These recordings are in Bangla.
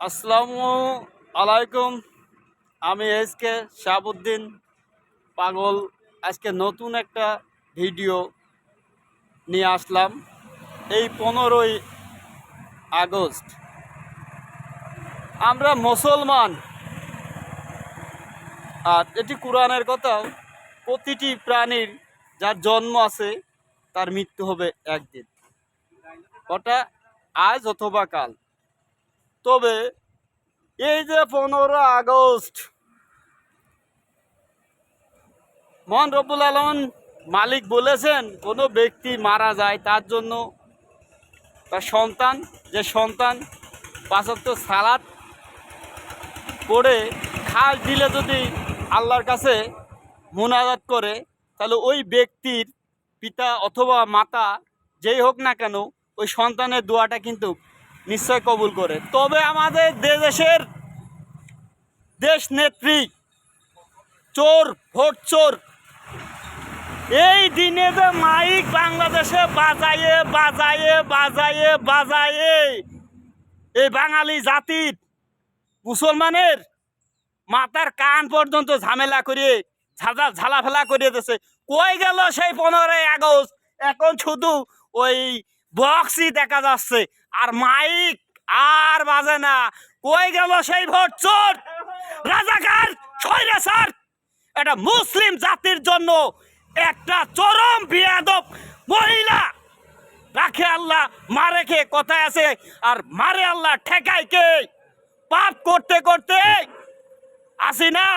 আসসালামু আলাইকুম। আমি এসকে শাহাবুদ্দিন পাগল। আজকে নতুন একটা ভিডিও নিয়ে আসলাম। এই 15ই আগস্ট আমরা মুসলমান, আর এটি কোরআনের কথা। প্রতিটি প্রাণীর যার জন্ম আছে তার মৃত্যু হবে একদিন, ওটা আজ অথবা কাল। তবে এই যে 15 আগস্ট, মহান রব্বুল আলামিন মালিক বলেছেন, কোনো ব্যক্তি মারা যায় তার জন্য তার সন্তান, যে সন্তান 5 ওয়াক্ত সালাত পড়ে খাস দিলে যদি আল্লাহর কাছে মুনাজাত করে, তাহলে ওই ব্যক্তির পিতা অথবা মাতা যেই হোক না কেন, ওই সন্তানের দোয়াটা কিন্তু নিশ্চয় কবুল করে। তবে আমাদের দেশের দেশ নেত্রী চোর, ভোট চোর, এই দিনে যে মাইক বাংলাদেশে বাজায়ে বাজায়ে বাজায়ে বাজায়ে এই বাঙালি জাতির মুসলমানের মাথার কান পর্যন্ত ঝামেলা করিয়ে ঝালাফেলা করিয়ে দিয়েছে। কই গেল সেই 15ই আগস্ট? এখন শুধু ওই বক্সই দেখা যাচ্ছে, আর মাইক আর বাজে না। কই গেল সেই ভোট চোর, রাজাকার, স্বৈরাচার? এটা মুসলিম জাতির জন্য একটা চরম বিয়াদব মহিলা। রাখে আল্লাহ, মারে কে কথায় আছে, আর মারে আল্লাহ ঠেকায় কে? পাপ করতে করতে আসি না,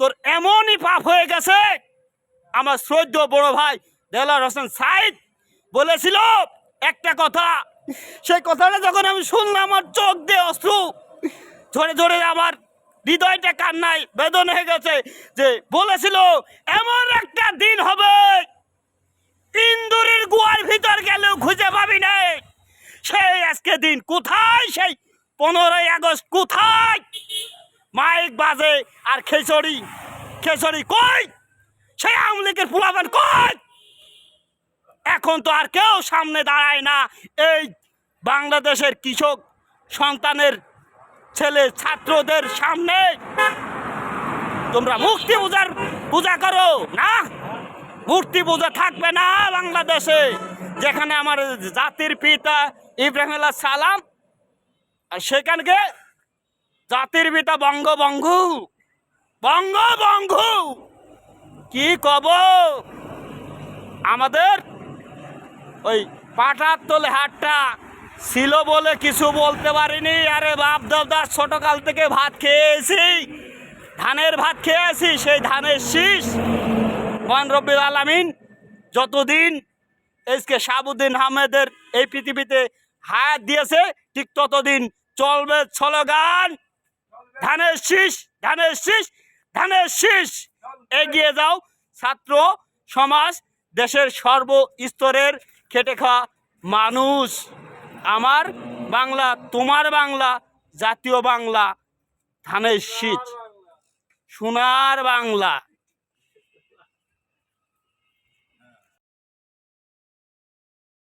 তোর এমনই পাপ হয়ে গেছে। আমার শ্রদ্ধ বড় ভাই দেলোয়ার হোসেন সাইদ বলেছিল একটা কথা, সেই কথাটা যখন আমি শুনলাম আমার চোখ দিয়ে অশ্রু ঝরে ঝরে আমার হৃদয়টা কান্নায় বেদন হয়ে গেছে। যে বলেছিল এমন একটা দিন হবে ইন্দুরের গুয়ার ভিতর গেলেও খুঁজে পাবি না। সেই আজকে দিন কোথায়? সেই 15ই আগস্ট কোথায়? মাইক বাজে আর খেচড়ি খেচড়ি কই? সেই আওয়ামী লীগের পোলাপান কই? এখন তো আর কেউ সামনে দাঁড়ায় না। এই বাংলাদেশের কৃষক সন্তানের ছেলে ছাত্রদের সামনে তোমরা মূর্তি পূজা করো না? মূর্তি পূজা থাকবে না বাংলাদেশে, যেখানে আমার জাতির পিতা ইব্রাহিম আলাইহিস সালাম, আর সেখানকে জাতির পিতা বঙ্গবন্ধু বঙ্গবন্ধু কি কব, আমাদের ওই পাটার তলে হাটটা ছিল বলে কিছু বলতে পারিনি। আরে বাপ দাদা ছোটকাল থেকে ভাত খেয়েছি, ধানের ভাত খেয়েছি, সেই ধানের শীষ মহান রব্বুল আলামিন যতদিন এসকে শাহাবুদ্দিন আহমেদের এই পৃথিবীতে হায়াত দিয়েছে, ঠিক ততদিন চলবে স্লোগান ধানের শীষ, ধানের শীষ, ধানের শীষ। এগিয়ে যাও ছাত্র সমাজ, দেশের সর্বস্তরের খেটে খাওয়া মানুষ। আমার বাংলা তোমার বাংলা, জাতীয় বাংলা, ধানের শীষ, সোনার বাংলা।